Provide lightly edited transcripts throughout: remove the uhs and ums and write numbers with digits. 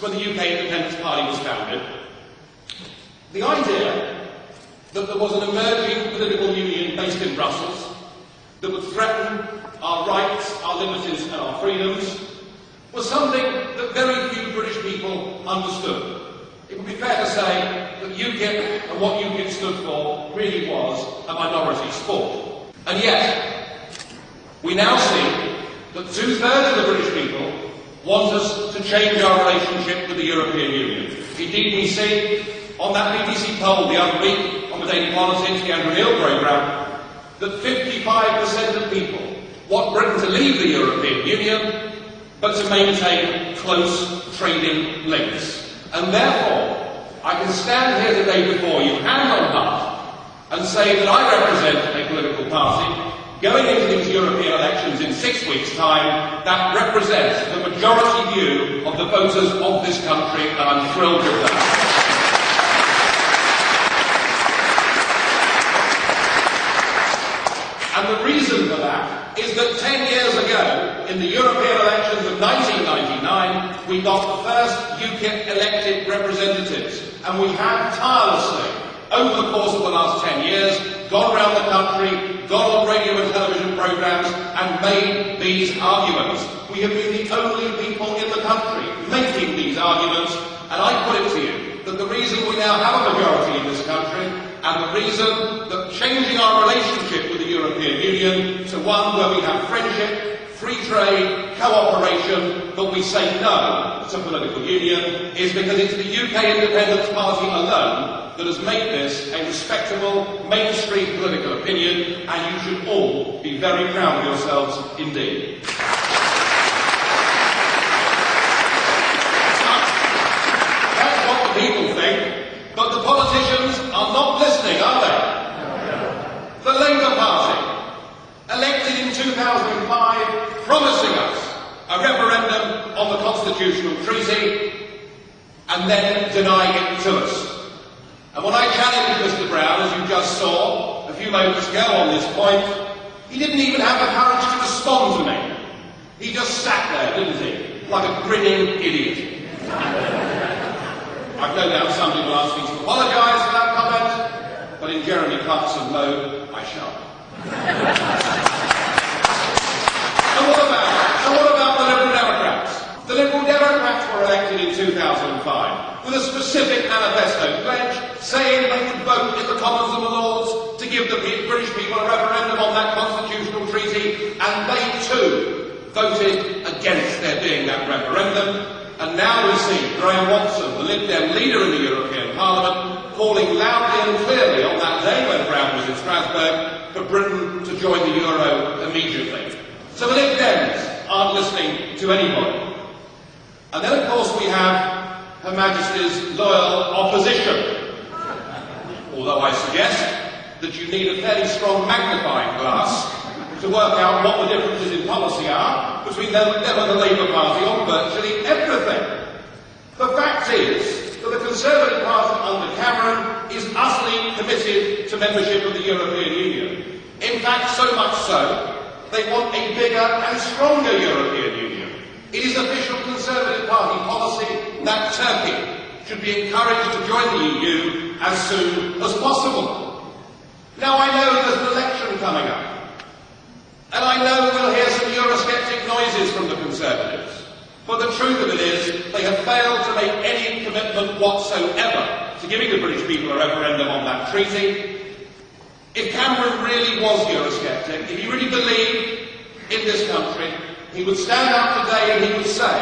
when the UK Independence Party was founded, the idea that there was an emerging political union based in Brussels that would threaten our rights, our liberties and our freedoms was something that very few British people understood. It would be fair to say that UKIP and what UKIP stood for really was a minority sport. And yet, we now see that 2/3 of the British people want us to change our relationship with the European Union. Indeed, we see on that BBC poll the other week on the Daily Politics, the Andrew Neil programme, that 55% of people want Britain to leave the European Union, but to maintain close trading links. And therefore, I can stand here today before you, hand on heart, and say that I represent a political party going into these European elections in 6 weeks' time that represents the majority view of the voters of this country, and I'm thrilled with that. And the reason for that is that 10 years ago, in the European elections of 1999, we got the first UKIP elected representatives. And we have tirelessly, over the course of the last 10 years, gone around the country, gone on radio and television programmes, and made these arguments. We have been the only people in the country making these arguments, and I put it to you that the reason we now have a majority in this country, and the reason that changing our relationship with the European Union to one where we have friendship, free trade, cooperation, but we say no to political union, is because it's the UK Independence Party alone that has made this a respectable, mainstream political opinion, and you should all be very proud of yourselves indeed. That's what the people think, but the politicians are not listening, are they? The Labour Party, elected in 2005, promising us a referendum on the Constitutional Treaty, and then denying it to us. And when I challenged Mr Brown, as you just saw a few moments ago on this point, he didn't even have the courage to respond to me. He just sat there, didn't he, like a grinning idiot. I've no doubt some people ask me to apologise for that comment, but in Jeremy Clarkson mode, I shall. And what about the Liberal Democrats? The Liberal Democrats were elected in 2005 with a specific manifesto pledge saying they would vote in the Commons and the Lords to give the British people a referendum on that constitutional treaty, and they too voted against there being that referendum. And now we see Graham Watson, the Lib Dem leader in the European Parliament, calling loudly and clearly on that day when Brown was in Strasbourg for Britain to join the Euro immediately. So the Lib Dems aren't listening to anybody. And then, of course, we have Her Majesty's loyal opposition. Although I suggest that you need a fairly strong magnifying glass to work out what the differences in policy are between them and the Labour Party on virtually everything. The fact is that the Conservative Party under Cameron is utterly committed to membership of the European Union. In fact, so much so, they want a bigger and stronger European Union. It is official Conservative Party policy that Turkey should be encouraged to join the EU as soon as possible. Now, I know there's an election coming up, and I know we'll hear some Eurosceptic noises from the Conservatives. But the truth of it is, they have failed to make any commitment whatsoever to giving the British people a referendum on that treaty. If Cameron really was Eurosceptic, if he really believed in this country, he would stand up today and he would say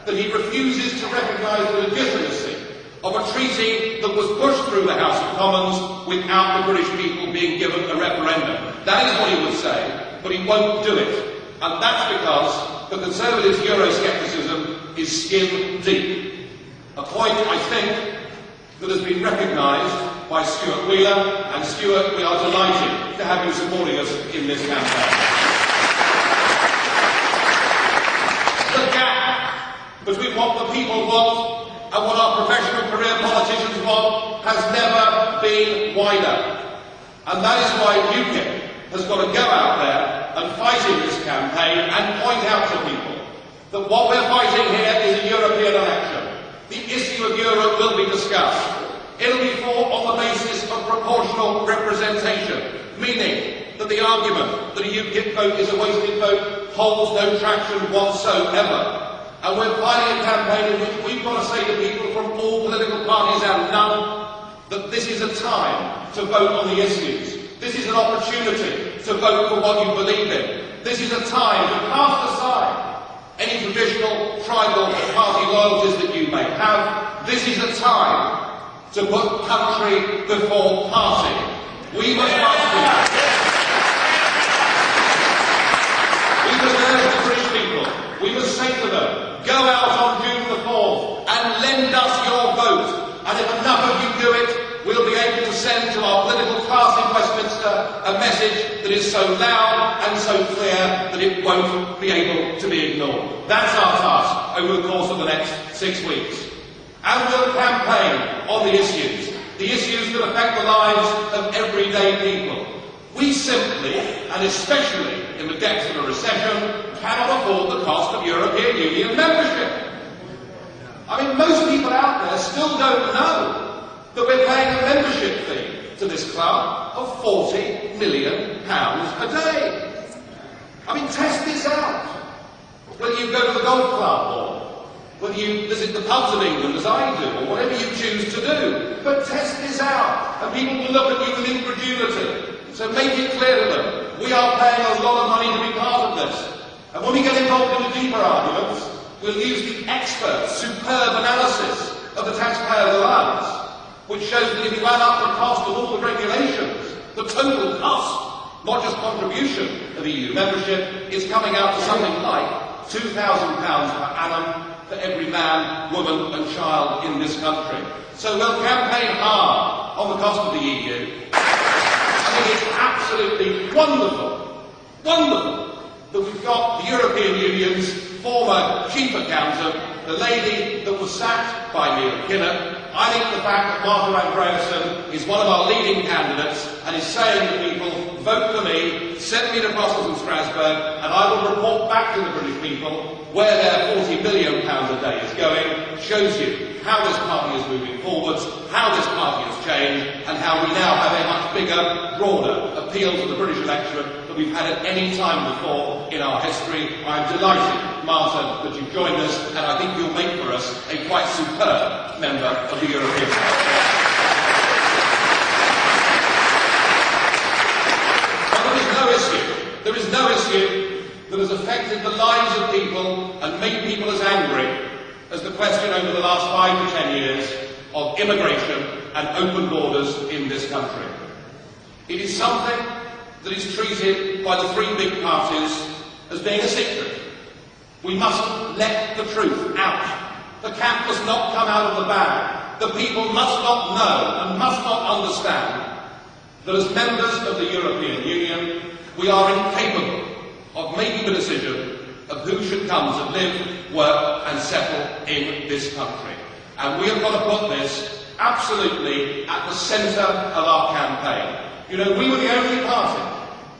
that he refuses to recognise the legitimacy of a treaty that was pushed through the House of Commons without the British people being given a referendum. That is what he would say, but he won't do it. And that's because the Conservatives' Euroscepticism is skin deep. A point, I think, that has been recognised by Stuart Wheeler, and Stuart, we are delighted to have you supporting us in this campaign. The gap between what the people want and what our professional career politicians want has never been wider. And that is why UKIP has got to go out there and fight in this campaign and point out to people that what we're fighting here is a European election. discussed. It'll be fought on the basis of proportional representation, meaning that the argument that a UKIP vote is a wasted vote holds no traction whatsoever. And we're fighting a campaign in which we've got to say to people from all political parties and none that this is a time to vote on the issues. This is an opportunity to vote for what you believe in. This is a time to cast aside any traditional tribal party loyalties that you may have. This is a time to put country before party. We must ask you. We must urge the British people. We must say to them, go out on June the 4th and lend us your vote. And if enough of you do it, we'll be able to send to our political class in Westminster a message that is so loud and so clear that it won't be able to be ignored. That's our task over the course of the next 6 weeks. And we'll campaign on the issues that affect the lives of everyday people. We simply, and especially in the depths of a recession, cannot afford the cost of European Union membership. I mean, most people out there still don't know that we're paying a membership fee to this club of £40 million a day. I mean, test this out. Whether you go to the golf club or whether you visit the pubs of England as I do, or whatever you choose to do. But test this out, and people will look at you with incredulity. So make it clear to them, we are paying a lot of money to be part of this. And when we get involved in the deeper arguments, we'll use the expert, superb analysis of the taxpayer's allowance, which shows that if you add up the cost of all the regulations, the total cost, not just contribution of EU membership, is coming out to something like £2,000 per annum for every man, woman and child in this country. So we'll campaign hard on the cost of the EU. I think it's absolutely wonderful that we've got the European Union's former chief accountant, the lady that was sacked by Neil Kinnock. I think the fact that Martha Andreasen is one of our leading candidates and is saying to people, vote for me, send me to Brussels and Strasbourg, and I will report back to the British people where their £40 billion a day is going, shows you how this party is moving forwards, how this party has changed, and how we now have a much bigger, broader appeal to the British electorate than we've had at any time before in our history. I'm delighted, Martha, that you've joined us, and I think you'll make for us a quite superb member of the European Parliament. There is no issue that has affected the lives of people and made people as angry as the question over the last 5 to 10 years of immigration and open borders in this country. It is something that is treated by the three big parties as being a secret. We mustn't let the truth out. The cat must not come out of the bag. The people must not know and must not understand that as members of the European Union, we are incapable of making the decision of who should come to live, work and settle in this country. And we have got to put this absolutely at the centre of our campaign. You know, we were the only party,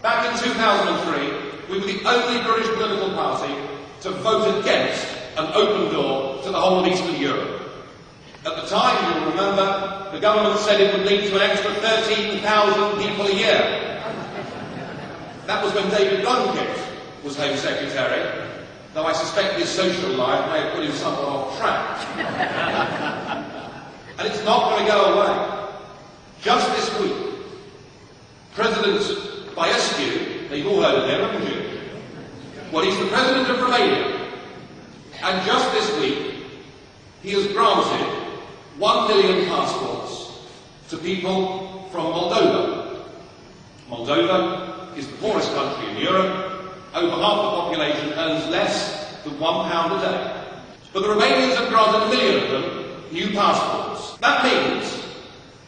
back in 2003, we were the only British political party to vote against an open door to the whole of Eastern Europe. At the time, you'll remember, the government said it would lead to an extra 13,000 people a year. That was when David Blunkett was Home Secretary, though I suspect his social life may have put him somewhat off track. And it's not going to go away. Just this week, President Băsescu, you've all heard of him, haven't you? Well, he's the President of Romania. And just this week, he has granted 1 million passports to people from Moldova. Moldova is the poorest country in Europe. Over half the population earns less than £1 a day. But the Romanians have granted 1 million of them new passports. That means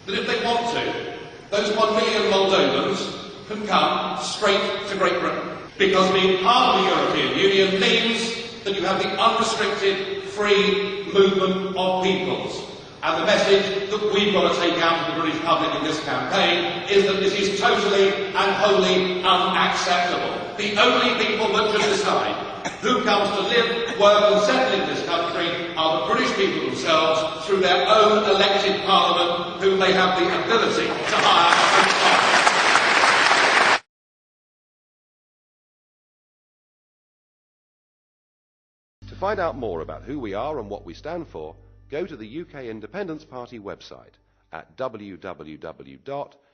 that if they want to, those 1 million Moldovans can come straight to Great Britain. Because being part of the European Union means that you have the unrestricted, free movement of peoples. And the message that we've got to take out to the British public in this campaign is that this is totally and wholly unacceptable. The only people that should decide Who comes to live, work and settle in this country are the British people themselves through their own elected parliament, whom they have the ability to hire. To find out more about who we are and what we stand for, go to the UK Independence Party website at www.ukip.org.